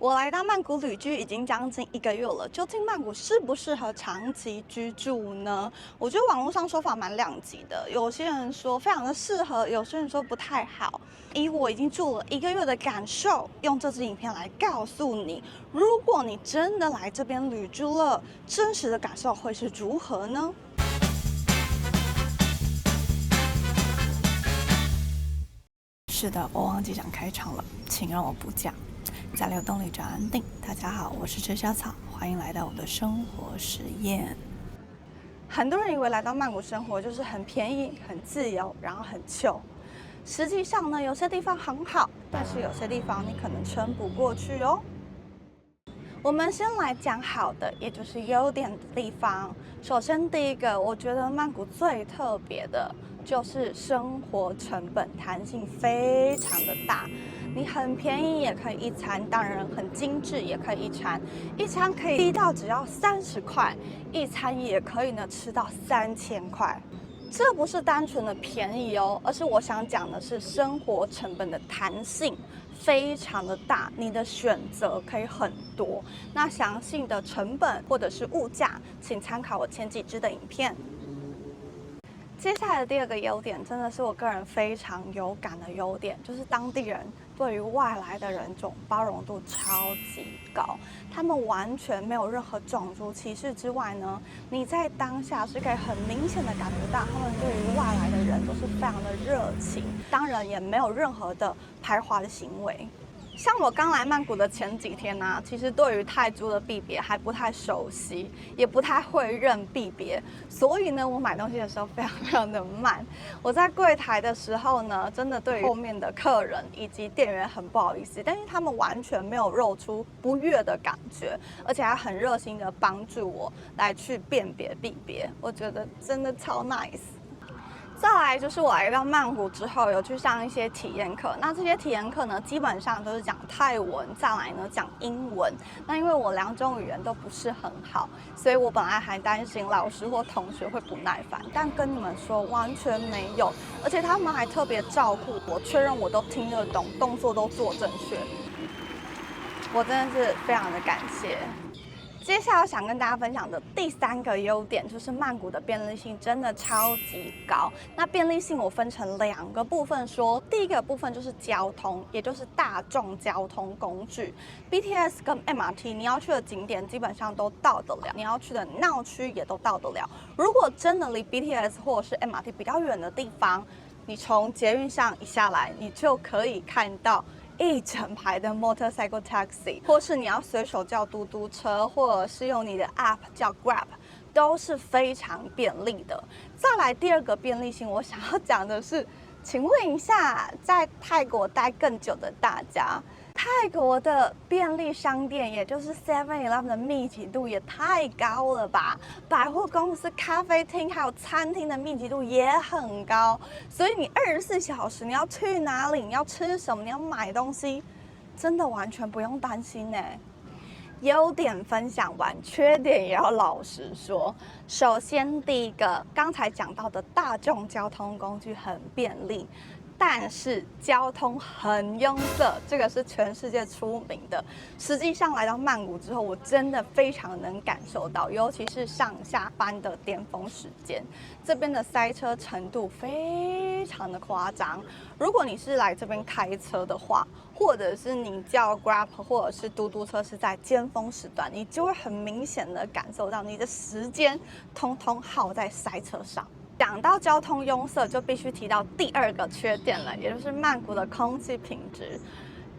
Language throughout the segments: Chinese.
我来到曼谷旅居已经将近1个月了，究竟曼谷适不适合长期居住呢？我觉得网络上说法蛮两极的，有些人说非常的适合，有些人说不太好。以我已经住了1个月的感受，用这支影片来告诉你，如果你真的来这边旅居了，真实的感受会是如何呢？是的，我忘记讲开场了，请让我补讲。在流动里找安定。大家好，我是车小草，欢迎来到我的生活实验。很多人以为来到曼谷生活就是很便宜、很自由，然后很chill。实际上呢，有些地方很好，但是有些地方你可能撑不过去哦。我们先来讲好的，也就是优点的地方。首先，第一个，我觉得曼谷最特别的就是生活成本弹性非常的大。你很便宜也可以一餐，当然很精致也可以一餐，一餐可以低到只要30块，一餐也可以呢吃到3000块。这不是单纯的便宜哦，而是我想讲的是生活成本的弹性非常的大，你的选择可以很多。那详细的成本或者是物价，请参考我前几支的影片。接下来的第二个优点，真的是我个人非常有感的优点，就是当地人对于外来的人种包容度超级高，他们完全没有任何种族歧视之外呢，你在当下是可以很明显的感觉到，他们对于外来的人都是非常的热情，当然也没有任何的排华的行为。像我刚来曼谷的前几天呢，其实对于泰铢的币别还不太熟悉，也不太会认币别，所以呢，我买东西的时候非常的慢。我在柜台的时候呢，真的对于后面的客人以及店员很不好意思，但是他们完全没有露出不悦的感觉，而且还很热心的帮助我来去辨别币别，我觉得真的超 nice。再来就是我来到曼谷之后，有去上一些体验课。那这些体验课呢，基本上都是讲泰文，再来呢讲英文。那因为我2种语言都不是很好，所以我本来还担心老师或同学会不耐烦，但跟你们说完全没有，而且他们还特别照顾我，确认我都听得懂，动作都做正确。我真的是非常的感谢。接下来我想跟大家分享的第3个优点就是曼谷的便利性真的超级高。那便利性我分成2个部分说，第一个部分就是交通，也就是大众交通工具 ，BTS 跟 MRT， 你要去的景点基本上都到得了，你要去的闹区也都到得了。如果真的离 BTS 或者是 MRT 比较远的地方，你从捷运上一下来，你就可以看到一整排的 motorcycle taxi， 或是你要随手叫嘟嘟车，或者是用你的 app 叫 Grab， 都是非常便利的。再来第2个便利性，我想要讲的是，请问一下，在泰国待更久的大家，泰国的便利商店，也就是 7-Eleven 的密集度也太高了吧？百货公司、咖啡厅还有餐厅的密集度也很高，所以你24小时你要去哪里，你要吃什么，你要买东西，真的完全不用担心呢。优点分享完，缺点也要老实说。首先，第一个，刚才讲到的大众交通工具很便利。但是交通很拥塞，这个是全世界出名的。实际上来到曼谷之后，我真的非常能感受到，尤其是上下班的巅峰时间，这边的塞车程度非常的夸张。如果你是来这边开车的话，或者是你叫 Grab 或者是嘟嘟车是在尖峰时段，你就会很明显的感受到你的时间通通耗在塞车上。讲到交通拥塞，就必须提到第2个缺点了，也就是曼谷的空气品质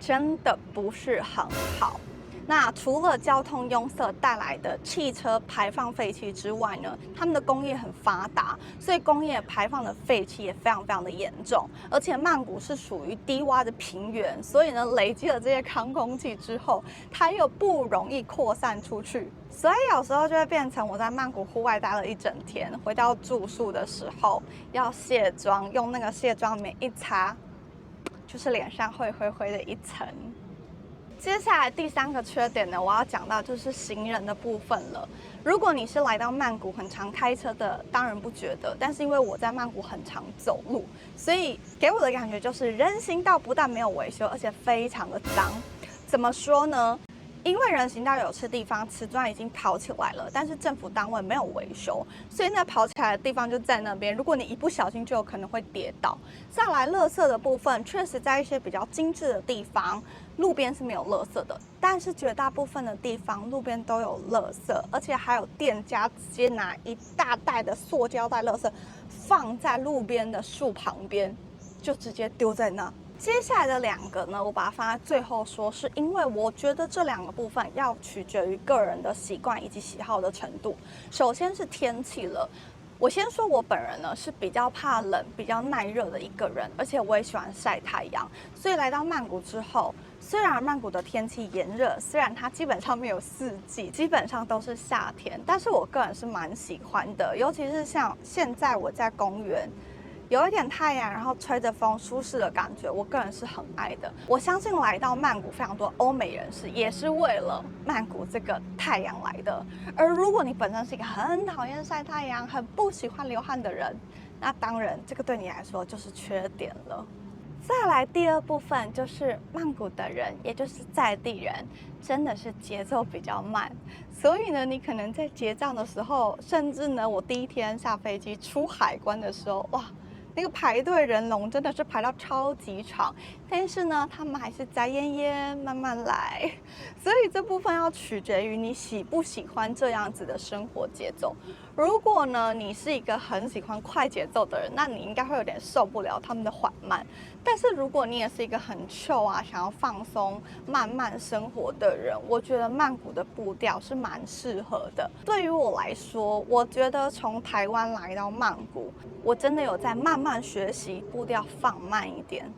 真的不是很好。那除了交通拥塞带来的汽车排放废气之外呢，他们的工业很发达，所以工业排放的废气也非常的严重。而且曼谷是属于低洼的平原，所以呢，累积了这些康空气之后，它又不容易扩散出去。所以有时候就会变成我在曼谷户外待了一整天，回到住宿的时候要卸妆，用那个卸妆棉一擦，就是脸上会灰灰的一层。接下来第3个缺点呢，我要讲到就是行人的部分了。如果你是来到曼谷很常开车的，当然不觉得，但是因为我在曼谷很常走路，所以给我的感觉就是人行道不但没有维修，而且非常的脏。怎么说呢？因为人行道有些地方瓷砖已经跑起来了，但是政府单位没有维修，所以那跑起来的地方就在那边。如果你一不小心，就有可能会跌倒。再来，垃圾的部分，确实在一些比较精致的地方，路边是没有垃圾的，但是绝大部分的地方路边都有垃圾，而且还有店家直接拿一大袋的塑胶袋垃圾放在路边的树旁边，就直接丢在那。接下来的2个呢，我把它放在最后说，是因为我觉得这2个部分要取决于个人的习惯以及喜好的程度。首先是天气了，我先说我本人呢是比较怕冷、比较耐热的一个人，而且我也喜欢晒太阳，所以来到曼谷之后，虽然曼谷的天气炎热，虽然它基本上没有4季，基本上都是夏天，但是我个人是蛮喜欢的，尤其是像现在我在公园。有一点太阳，然后吹着风，舒适的感觉，我个人是很爱的。我相信来到曼谷非常多欧美人士也是为了曼谷这个太阳来的。而如果你本身是一个很讨厌晒太阳、很不喜欢流汗的人，那当然这个对你来说就是缺点了。再来第2部分就是曼谷的人，也就是在地人，真的是节奏比较慢，所以呢，你可能在结账的时候，甚至呢，我第1天下飞机出海关的时候，哇！那个排队人龙真的是排到超级长，但是呢，他们还是宅烟烟慢慢来，所以这部分要取决于你喜不喜欢这样子的生活节奏。如果呢，你是一个很喜欢快节奏的人，那你应该会有点受不了他们的缓慢。但是如果你也是一个很 chill 啊，想要放松、慢慢生活的人，我觉得曼谷的步调是蛮适合的。对于我来说，我觉得从台湾来到曼谷，我真的有在慢慢学习步调放慢一点。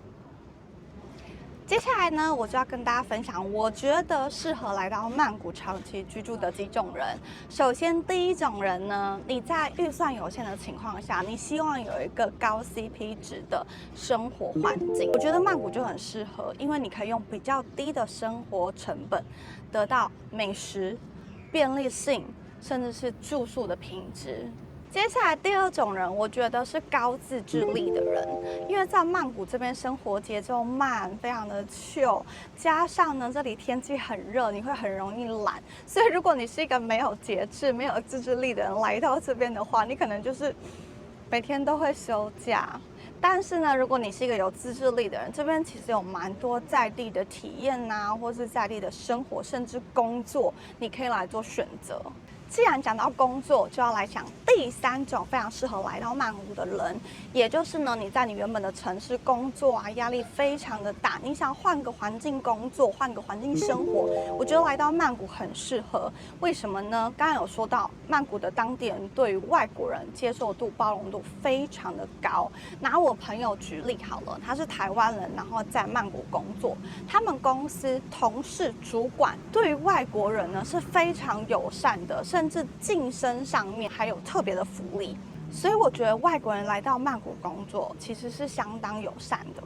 接下来呢，我就要跟大家分享，我觉得适合来到曼谷长期居住的几种人。首先，第一种人呢，你在预算有限的情况下，你希望有一个高 CP 值的生活环境，我觉得曼谷就很适合，因为你可以用比较低的生活成本，得到美食、便利性，甚至是住宿的品质。接下来第2种人，我觉得是高自制力的人，因为在曼谷这边生活节奏慢，非常的 chill， 加上呢这里天气很热，你会很容易懒，所以如果你是一个没有节制、没有自制力的人来到这边的话，你可能就是每天都会休假。但是呢，如果你是一个有自制力的人，这边其实有蛮多在地的体验呐，或是在地的生活，甚至工作，你可以来做选择。既然讲到工作，就要来讲第3种非常适合来到曼谷的人，也就是呢，你在你原本的城市工作啊，压力非常的大，你想换个环境工作，换个环境生活，我觉得来到曼谷很适合。为什么呢？刚刚有说到，曼谷的当地人对于外国人接受度、包容度非常的高。拿我朋友举例好了，他是台湾人，然后在曼谷工作，他们公司同事、主管对于外国人呢是非常友善的，甚至晋升上面还有特别的福利，所以我觉得外国人来到曼谷工作其实是相当友善的。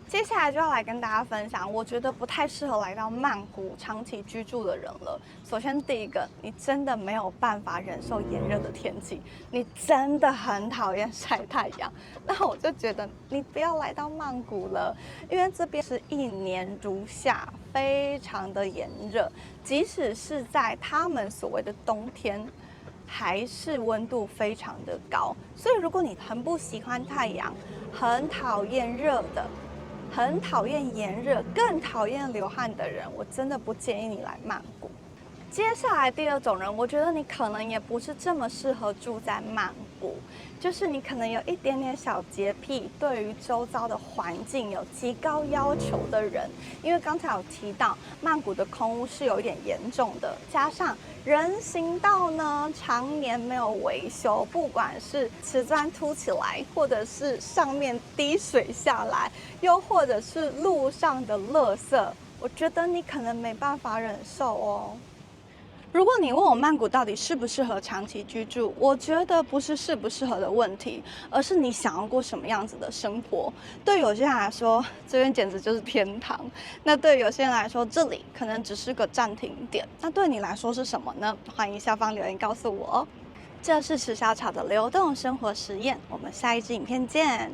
接下来就要来跟大家分享，我觉得不太适合来到曼谷长期居住的人了。首先，第一个，你真的没有办法忍受炎热的天气，你真的很讨厌晒太阳，那我就觉得你不要来到曼谷了，因为这边是一年如夏，非常的炎热，即使是在他们所谓的冬天，还是温度非常的高。所以，如果你很不喜欢太阳，很讨厌热的，很讨厌炎热，更讨厌流汗的人，我真的不建议你来曼谷。接下来第2种人，我觉得你可能也不是这么适合住在曼谷，就是你可能有一点点小洁癖，对于周遭的环境有极高要求的人。因为刚才有提到，曼谷的空污是有一点严重的，加上人行道呢常年没有维修，不管是瓷砖凸起来，或者是上面滴水下来，又或者是路上的垃圾，我觉得你可能没办法忍受哦。如果你问我曼谷到底适不适合长期居住，我觉得不是适不适合的问题，而是你想要过什么样子的生活。对有些人来说，这边简直就是天堂；那对有些人来说，这里可能只是个暂停点。那对你来说是什么呢？欢迎下方留言告诉我哦。这是池小草的流动生活实验，我们下一支影片见。